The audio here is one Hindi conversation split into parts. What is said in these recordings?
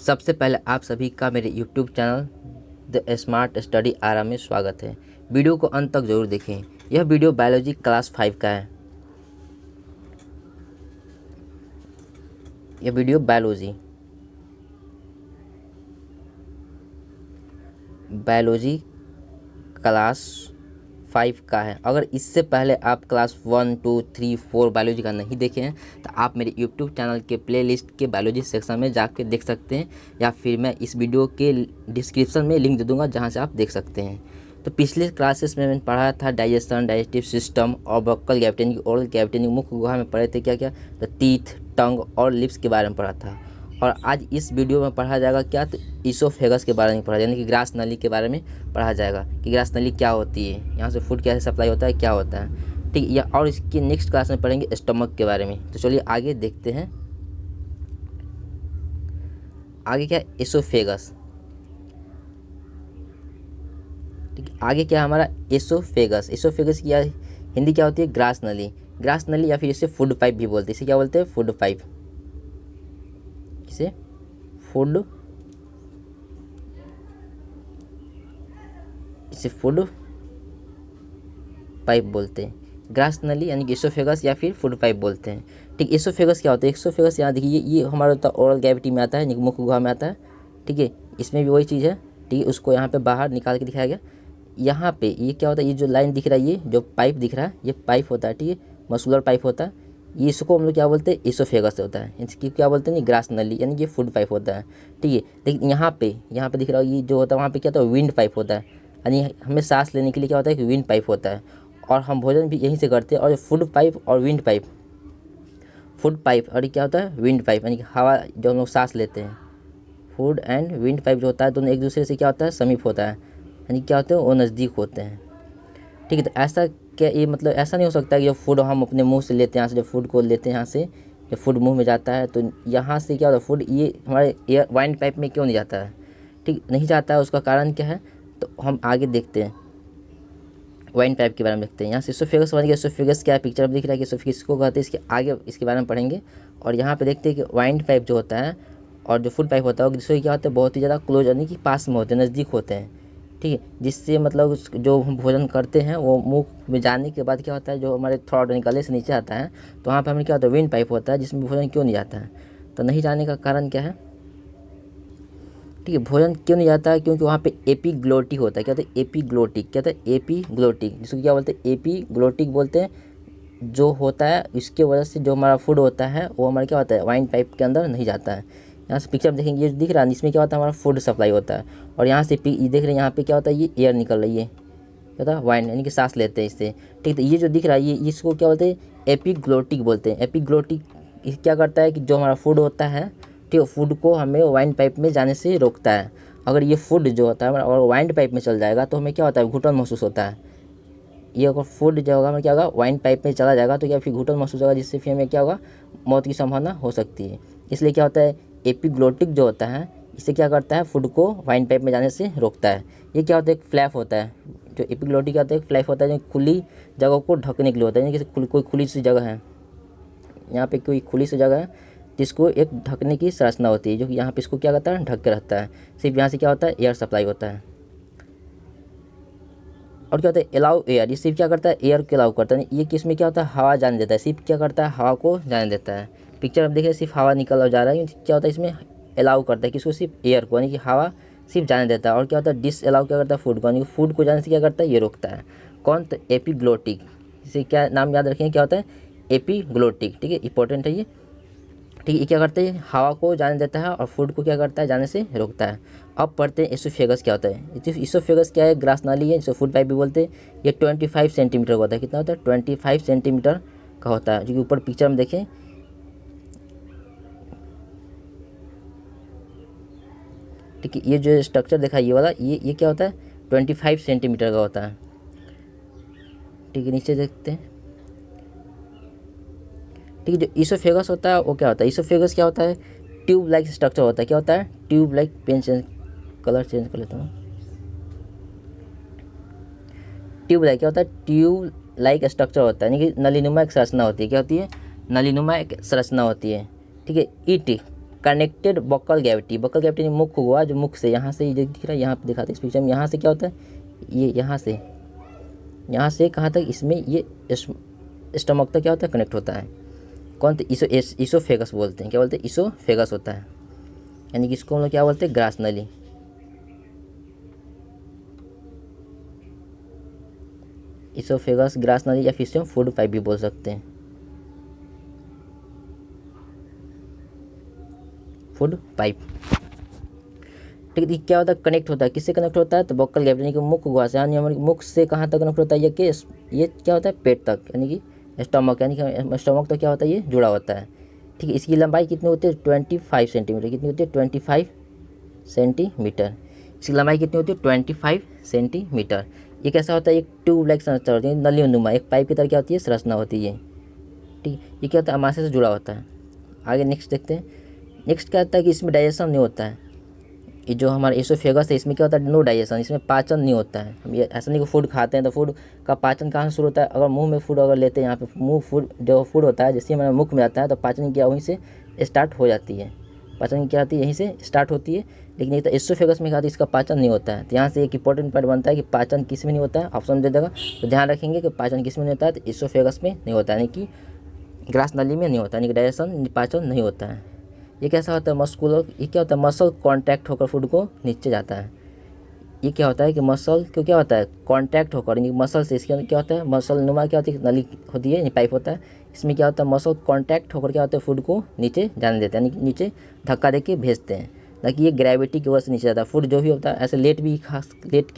सबसे पहले आप सभी का मेरे YouTube channel the smart study Ara में स्वागत है। वीडियो को अंत तक जरूर देखें। यह वीडियो बायोलॉजी क्लास 5 का है। यह वीडियो बायोलॉजी क्लास 5 का है। अगर इससे पहले आप क्लास 1, 2, 3, 4 बायोलॉजी का नहीं देखे हैं तो आप मेरे यूट्यूब चैनल के प्लेलिस्ट के बायोलॉजी सेक्शन में जाके देख सकते हैं, या फिर मैं इस वीडियो के डिस्क्रिप्शन में लिंक दे दूंगा जहां से आप देख सकते हैं। तो पिछले क्लासेस में मैंने पढ़ा था डाइजेशन, डाइजेस्टिव सिस्टम और बक्कल कैविटी, ओरल कैविटी, मुख्य गुहा में पढ़े थे क्या क्या, तो टीथ, टंग और लिप्स के बारे में पढ़ा था। और आज इस वीडियो में पढ़ा जाएगा क्या, तो ईसोफेगस के बारे में पढ़ा, यानी कि ग्रास नली के बारे में पढ़ा जाएगा कि ग्रास नली क्या होती है, यहाँ से फूड कैसे सप्लाई होता है, क्या होता है, ठीक है। या और इसकी नेक्स्ट क्लास में पढ़ेंगे स्टमक के बारे में। तो चलिए आगे देखते हैं। आगे क्या है, एसोफेगस। ठीक है, आगे क्या है हमारा एसोफेगस। एसोफेगस की हिंदी क्या होती है, ग्रास नली। ग्रास नली या फिर इसे फूड पाइप भी बोलते हैं। इसे क्या बोलते हैं, फूड पाइप। इसे फूड पाइप बोलते हैं। ग्रास नली यानी कि एसोफेगस या फिर फूड पाइप बोलते हैं। ठीक, एसोफेगस क्या होता है, एसोफेगस यहाँ देखिए, ये हमारा होता है ओरल कैविटी में आता है, मुख्य गुहा में आता है। ठीक है, इसमें भी वही चीज़ है। ठीक है, उसको यहाँ पे बाहर निकाल के दिखाया गया। यहाँ पे ये क्या होता है, ये जो लाइन दिख रहा है, ये जो पाइप दिख रहा है, ये पाइप होता है। ठीक है, मस्कुलर पाइप होता है। ये इसको हम लोग क्या बोलते हैं, एसोफेगस होता है। इसकी क्या बोलते हैं, ग्रास नली यानी कि फूड पाइप होता है। ठीक है, लेकिन यहाँ पे दिख रहा है, ये जो होता है वहाँ पे क्या होता है, विंड पाइप होता है। यानी हमें सांस लेने के लिए क्या होता है कि विंड पाइप होता है, और हम भोजन भी यहीं से करते हैं। और फूड पाइप और विंड पाइप, फूड पाइप और क्या होता है, विंड पाइप, यानी कि हवा जो हम लोग सांस लेते हैं। फूड एंड विंड पाइप जो होता है, दोनों एक दूसरे से क्या होता है, समीप होता है, यानी क्या होते हैं, वो नज़दीक होते हैं। ठीक है, तो ऐसा क्या, ये मतलब ऐसा नहीं हो सकता कि जब फूड हम अपने मुंह से लेते हैं, यहाँ से जब फूड को लेते हैं, यहाँ से जब फूड मुंह में जाता है तो यहाँ से क्या होता है, फूड ये हमारे एयर वाइन पाइप में क्यों नहीं जाता है। ठीक, नहीं जाता है, उसका कारण क्या है, तो हम आगे देखते हैं। वाइन पाइप के बारे में देखते हैं। यहाँ से एसोफेगस समझ गया, एसोफेगस क्या है, पिक्चर में दिख रहा है कि एसोफेगस को कहते हैं। इसके आगे इसके बारे में पढ़ेंगे। और यहाँ पे देखते हैं कि वाइन पाइप जो होता है और जो फूड पाइप होता है, दूसरे क्या होता है, बहुत ही ज़्यादा क्लोज यानी कि पास में होते हैं, नज़दीक होते हैं। ठीक है, जिससे मतलब जो हम भोजन करते हैं वो मुंह में जाने के बाद क्या होता है, जो हमारे थ्रोट गले से नीचे आता है, तो वहाँ पे हमें क्या होता है, विंड पाइप होता है, जिसमें भोजन क्यों नहीं जाता है। तो नहीं जाने का कारण क्या है, ठीक है, भोजन क्यों नहीं जाता है, क्योंकि वहाँ पे एपीग्लोटिक होता है। क्या होता है, एपीग्लोटिक, क्या होता है, एपीग्लोटिक, जिसको क्या बोलते हैं, एपीग्लोटिक बोलते हैं, जो होता है इसके वजह से जो हमारा फूड होता है वो हमारा क्या होता है, वाइन पाइप के अंदर नहीं जाता है। यहाँ से पिक्चर देखेंगे, ये दिख रहा है, इसमें क्या होता है, हमारा फूड सप्लाई होता है। और यहाँ से ये देख रहे हैं, यहाँ पे क्या होता है, ये एयर निकल रही है, क्या होता है, वाइन यानी कि सांस लेते हैं इससे। ठीक, तो ये जो दिख रहा है, ये इसको क्या बोलते हैं, एपीग्लोटिक बोलते हैं। एपीग्लोटिक क्या करता है कि जो हमारा फूड होता है, ठीक है, फूड को हमें वाइन पाइप में जाने से रोकता है। अगर ये फूड जो होता है और वाइन पाइप में चल जाएगा तो हमें क्या होता है, घुटन महसूस होता है। ये अगर फूड जो होगा हमें क्या होगा, वाइन पाइप में चला जाएगा तो क्या फिर घुटन महसूस होगा, जिससे फिर हमें क्या होगा, मौत की संभावना हो सकती है। इसलिए क्या होता है, एपीग्लोटिक जो होता है इससे क्या करता है, फूड को वाइन पाइप में जाने से रोकता है। ये क्या होता है, एक फ्लैप होता है। जो एपीग्लोटिक होता है, एक फ्लैप होता है, जो खुली जगह को ढकने के लिए होता है। जैसे कोई खुली सी जगह है, यहाँ पे कोई खुली सी जगह है जिसको एक ढकने की संरचना होती है, जो कि यहाँ पे इसको क्या करता है, ढक के रहता है। सिर्फ यहाँ से क्या होता है, एयर सप्लाई होता है। और क्या होता है, अलाउ एयर, ये सिर्फ क्या करता है, एयर को अलाउ करता है। ये किस में क्या होता है, हवा जाने देता है, सिर्फ क्या करता है, हवा को जाने देता है। पिक्चर में देखिए, सिर्फ हवा निकल और जा रहा है, क्या होता है, इसमें अलाउ करता है किसको, सिर्फ एयर को, यानी कि हवा सिर्फ जाने देता है। और क्या होता है, डिस अलाउ क्या करता है, फूड को, यानी कि फूड को जाने से क्या करता है, ये रोकता है। कौन, तो एपीग्लोटिक। इसे क्या नाम याद रखेंगे, क्या होता है, एपीग्लोटिक। ठीक है, इंपॉर्टेंट है ये। ठीक है, ये क्या करते हैं, हवा को जाने देता है और फूड को क्या करता है, जाने से रोकता है। अब पढ़ते हैं एसोफेगस क्या होता है। एसोफेगस क्या है, ग्रास नाली है, जिसे फूड पाइप भी बोलते हैं। ये 25 सेंटीमीटर का होता है। कितना होता है, 25 सेंटीमीटर का होता है, जो कि ऊपर पिक्चर में देखें। ठीक है, ये जो स्ट्रक्चर देखा, ये वाला, ये क्या होता है, 25 सेंटीमीटर का होता है। ठीक है, नीचे देखते हैं। ठीक है, जो ईसोफेगस होता है वो क्या होता है, ईसोफेगस क्या होता है, ट्यूब लाइक स्ट्रक्चर होता है। क्या होता है, tube like, pen change, colour change कर लेता हूँ। ट्यूब लाइक क्या होता है, ट्यूब लाइक स्ट्रक्चर होता है, यानी कि नलीनुमा एक संरचना होती है। क्या होती है, नलीनुमा एक संरचना होती है। ठीक है, it connected buccal cavity. Buccal cavity मुख हुआ, जो मुख से यहाँ से ये दिख रहा है, यहाँ पे दिखाते हैं इस पिक्चर में, यहाँ से क्या होता है, ये यहाँ से कहाँ तक, इसमें ये स्टमक तक क्या होता है, कनेक्ट होता है। कौन, तो इसोफेगस बोलते हैं, क्या बोलते हैं, इसोफेगस होता है, यानी कि इसको हम लोग क्या बोलते हैं, ग्रास नली। इसोफेगस, ग्रास नली, या फिर इसे हम फूड पाइप भी बोल सकते हैं, फूड पाइप। ठीक है, क्या होता है, कनेक्ट होता है, किससे कनेक्ट होता है, तो बक्कल कैविटी यानी कि मुख गुहा से, यानी हमारे मुख से कहाँ तक कनेक्ट होता है, ये क्या होता है, पेट तक, यानी कि स्टमक, यानी कि स्टमक तो क्या होता है, ये जुड़ा होता है। ठीक है, इसकी लंबाई कितनी होती है, 25 सेंटीमीटर, कितनी होती है, 25 सेंटीमीटर। इसकी लंबाई कितनी होती है, 25 सेंटीमीटर। ये कैसा होता है, एक ट्यूब लाइक संरचना होती है, नली नुमा, एक पाइप की तरह क्या होती है, संरचना होती है। ठीक, ये क्या होता है, अमाशय से जुड़ा होता है। आगे नेक्स्ट देखते हैं। नेक्स्ट क्या होता है कि इसमें डाइजेशन नहीं होता है। ये जो हमारा इसोफेगस है, इसमें क्या होता है, नो डाइजेशन, इसमें पाचन नहीं होता है। हम ये ऐसा नहीं कि फूड खाते हैं तो फूड का पाचन कहाँ से शुरू होता है, अगर मुंह में फूड अगर लेते हैं, यहाँ पे मुंह फूड जो फूड होता है, जैसे हमारे मुख में आता है तो पाचन क्या वहीं से स्टार्ट हो जाती है, पाचन क्या आती है, यहीं से स्टार्ट होती है। लेकिन ये तो इसोफेगस में क्या होता है, इसका पाचन नहीं होता है। तो यहाँ से एक इंपॉर्टेंट पॉइंट बनता है कि पाचन किस में नहीं होता है, ऑप्शन दे देगा, तो ध्यान रखेंगे कि पाचन किस में नहीं होता है, तो इसोफेगस में नहीं होता है, यानी कि ग्रास नली में नहीं होता, यानी कि डाइजेशन, पाचन नहीं होता है। ये कैसा होता है, मस्कुलर, ये क्या होता है, मसल कांटेक्ट होकर फूड को नीचे जाता है। ये क्या होता है कि मसल को क्या होता है, कांटेक्ट होकर, यानी मसल से, इसके अंदर क्या होता है, मसल नुमा क्या होती है, नली होती है, पाइप होता है, इसमें क्या होता है, मसल कांटेक्ट होकर क्या होता है, फूड को नीचे जाने देते हैं, यानी कि नीचे धक्का दे के भेजते हैं, ताकि ये ग्रेविटी की वजह से नीचे जाता है। फूड जो भी होता है ऐसे लेट के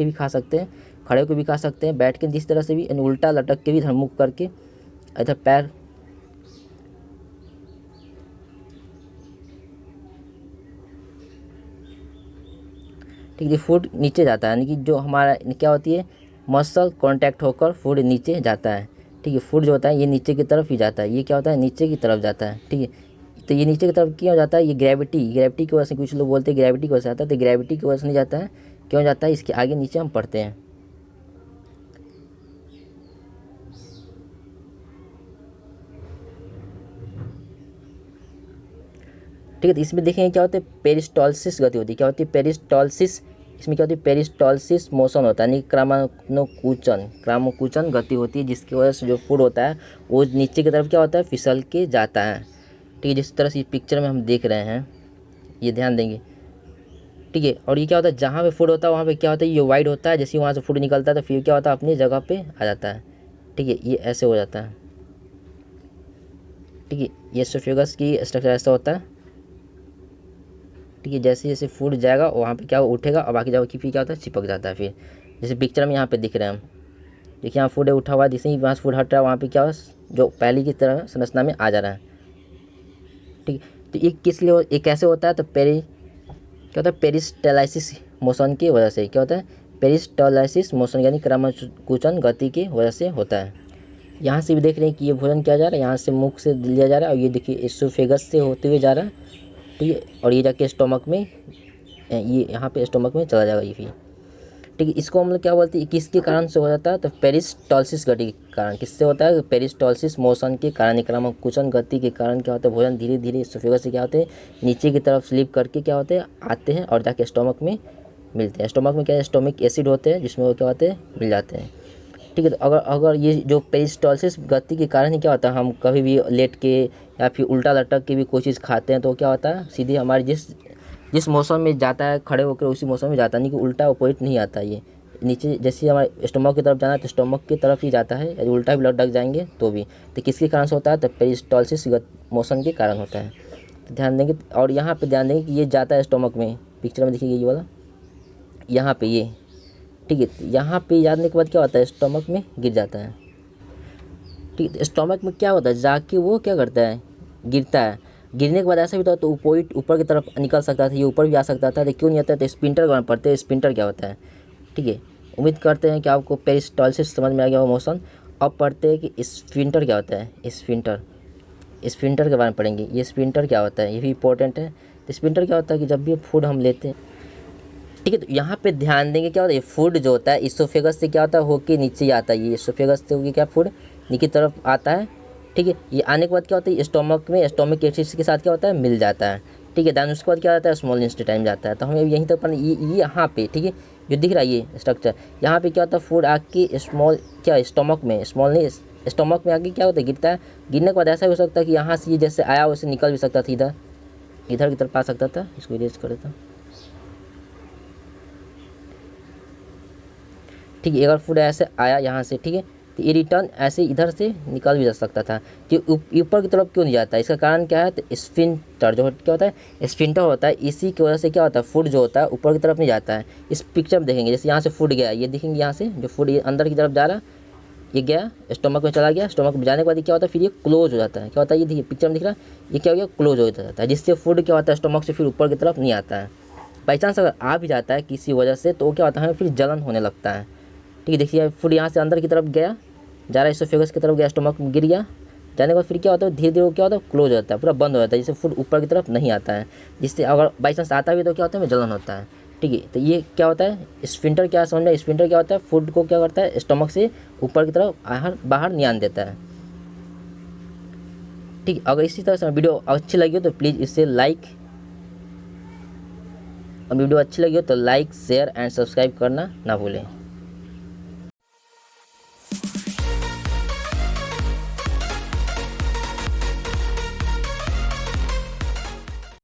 भी खा सकते हैं, खड़े होकर भी खा सकते हैं, बैठ के जिस तरह से भी, उल्टा लटक के भी, इधर मुख करके, इधर पैर, ठीक है, फूड नीचे जाता है, यानी कि जो हमारा क्या होती है, मसल कांटेक्ट होकर फूड नीचे जाता है। ठीक है, फूड जो होता है ये नीचे की तरफ ही जाता है, ये क्या होता है, नीचे की तरफ जाता है। ठीक है, तो ये नीचे की तरफ क्यों जाता है, ये ग्रेविटी की वजह से, कुछ लोग बोलते हैं ग्रेविटी की वजह से आता है, तो ग्रेविटी की वजह से नहीं जाता है, क्यों जाता है, इसके आगे नीचे हम पढ़ते हैं। ठीक है, तो इसमें देखेंगे क्या होता है, पेरिस्टॉल्सिस गति होती है, क्या होती है, पेरिस्टॉल्सिस, इसमें क्या होती है, पेरिस्टॉल्सिस मोशन होता है, यानी क्रामोकुचन गति होती है, जिसकी वजह से जो फूड होता है वो नीचे की तरफ क्या होता है, फिसल के जाता है। ठीक है, जिस तरह से पिक्चर में हम देख रहे हैं, ये ध्यान देंगे। ठीक है, और ये क्या होता है, जहाँ पे फूड होता है वहाँ पे क्या होता है, ये वाइड होता है, जैसे वहाँ से फूड निकलता है तो फिर क्या होता है, अपनी जगह पे आ जाता है। ठीक है, ये ऐसे हो जाता है। ठीक है, ये एसोफेगस की स्ट्रक्चर ऐसा होता है। ठीक है, जैसे जैसे फूड जाएगा वहाँ पे क्या उठेगा, और बाकी जगह की फिर क्या होता है, चिपक जाता है। फिर जैसे पिक्चर में यहाँ पे दिख रहे हैं हम, देखिए यहाँ फूड उठा हुआ है, जैसे ही वहाँ से फूड हट रहा है वहाँ पे क्या जो पहले की तरह संरचना में आ जा रहा है। ठीक है, तो ये किस लिए, ये कैसे होता है, तो क्या होता है, पेरिस्टलाइसिस मोशन की वजह से, क्या होता है, पेरिस्टलाइसिस मोशन, यानी क्रमकुचन गति की वजह से होता है। यहाँ से भी देख रहे हैं कि ये भोजन क्या जा रहा है, यहाँ से मुख से लिया जा रहा है, और ये देखिए एसोफेगस से होते हुए जा रहा है। ठीक है, और ये जाके स्टोमक में, ये यहाँ पे स्टोमक में चला जाएगा ये भी। ठीक है, इसको हम लोग क्या बोलते हैं, किसके कारण से हो जाता है, तो पेरिस्टॉल्सिस गति के कारण। किससे होता है, पेरिस्टॉल्सिस मोशन के कारण, क्रमकुचन गति के कारण क्या होता है, भोजन धीरे धीरे एसोफेगस से क्या होते हैं, नीचे की तरफ स्लिप करके क्या होते हैं, आते हैं और जाके स्टोमक में मिलते हैं। स्टोमक में क्या है, स्टोमिक एसिड होते हैं, जिसमें वो क्या होते हैं, मिल जाते हैं। ठीक है, तो अगर ये जो पेरिस्टॉल्सिस गति के कारण ही क्या होता है, हम कभी भी लेट के या फिर उल्टा लटक के भी कोई चीज़ खाते हैं, तो क्या होता है, सीधे हमारे जिस मौसम में जाता है खड़े होकर, उसी मौसम में जाता है, नहीं कि उल्टा अपोजिट नहीं आता। ये नीचे जैसे हमारे स्टोमक की तरफ जाना है तो स्टोमक की तरफ ही जाता है, यदि उल्टा भी लटक जाएंगे तो भी। तो किसके कारण से होता है, तो पेरिस्टॉल्सिस मोशन के कारण होता है। तो ध्यान देंगे, और यहाँ पे ध्यान देंगे कि ये जाता है स्टोमक में, पिक्चर में देखिए ये वाला, यहाँ पे ये। ठीक है, तो यहाँ पे जाने के बाद क्या होता है, स्टोमक में गिर जाता है। ठीक है, स्टोमक में क्या होता है, जाके वो क्या करता है, गिरता है। गिरने के बाद ऐसा भी होता है तो ऊपर की तरफ निकल सकता था, ये ऊपर भी आ सकता था, तो क्यों नहीं आता है, तो स्पिंटर करना पड़ते हैं। स्पिंटर क्या होता है, ठीक है, उम्मीद करते हैं कि आपको पेरिस्टॉल्सिस समझ में आ गया वो मोशन। अब पढ़ते हैं कि स्पिंटर क्या होता है। स्पिंटर के बारे में पढ़ेंगे, ये स्पिंटर क्या होता है, ये भी इंपॉर्टेंट है। तो स्पिंटर क्या होता है कि जब भी फूड हम लेते हैं, ठीक है, तो यहाँ पे ध्यान देंगे क्या होता है, फूड जो होता है इसोफेगस से क्या होता है, होके नीचे आता है। ये इसोफेगस से होके क्या फूड नीचे की तरफ आता है। ठीक है, ये आने के बाद क्या होता है, स्टोमक में स्टोमिक एसिड के साथ क्या होता है, मिल जाता है। ठीक है। दैन उसके बाद क्या जाता है, स्मॉल इंटेस्टाइन जाता है। तो हमें यहीं तक पढ़ना, ये यहाँ पे, ठीक है, जो दिख रहा है ये स्ट्रक्चर, यहाँ पे क्या होता है, फूड आके स्मॉल क्या स्टमक में, स्मॉल नहीं स्टमक में आके क्या होता है, गिरता है। गिरने के बाद ऐसा हो सकता है कि यहाँ से ये जैसे आया वैसे निकल भी सकता था, इधर इधर की तरफ आ सकता था। इसको इरेज कर देता हूँ, ठीक है। अगर फूड ऐसे आया यहाँ से, ठीक है, तो ये रिटर्न ऐसे इधर से निकल भी जा सकता था। कि ऊपर की तरफ क्यों नहीं जाता, इसका कारण क्या है, तो स्फिंक्टर जो क्या होता है, स्फिंक्टर होता है, इसी की वजह से क्या होता है, फूड जो होता है ऊपर की तरफ नहीं जाता है। इस पिक्चर में देखेंगे, जैसे यहाँ से फूड गया, ये देखेंगे यहाँ से जो फूड अंदर की तरफ जा रहा है, ये गया स्टोमक में चला गया, स्टोमक में जाने के बाद क्या होता है, फिर ये क्लोज हो जाता है। क्या होता है, ये देखिए पिक्चर में दिख रहा है, ये क्या हो गया, क्लोज हो जाता है, जिससे फूड क्या होता है, स्टोमक से फिर ऊपर की तरफ नहीं आता है। बाई चांस अगर आ भी जाता है किसी वजह से, तो क्या होता है, फिर जलन होने लगता है, ठीक है। देखिए फूड यहाँ से अंदर की तरफ गया, जा रहा है इसोफेगस की तरफ गया, स्टोमक में गिर गया, जाने के बाद फिर क्या होता है, धीरे धीरे क्या होता है, क्लोज हो जाता है, पूरा बंद हो जाता है, जिससे फूड ऊपर की तरफ नहीं आता है। जिससे अगर बाई चांस आता भी तो क्या होता है, जलन होता है, ठीक है। तो ये क्या होता है, स्फिंक्टर, क्या समझ में, स्फिंक्टर क्या होता है, फूड को क्या करता है, स्टमक से ऊपर की तरफ बाहर निकाल देता है, ठीक है। अगर इसी तरह से वीडियो अच्छी लगी हो तो प्लीज़ इसे लाइक, वीडियो अच्छी लगी हो तो लाइक शेयर एंड सब्सक्राइब करना ना भूलें।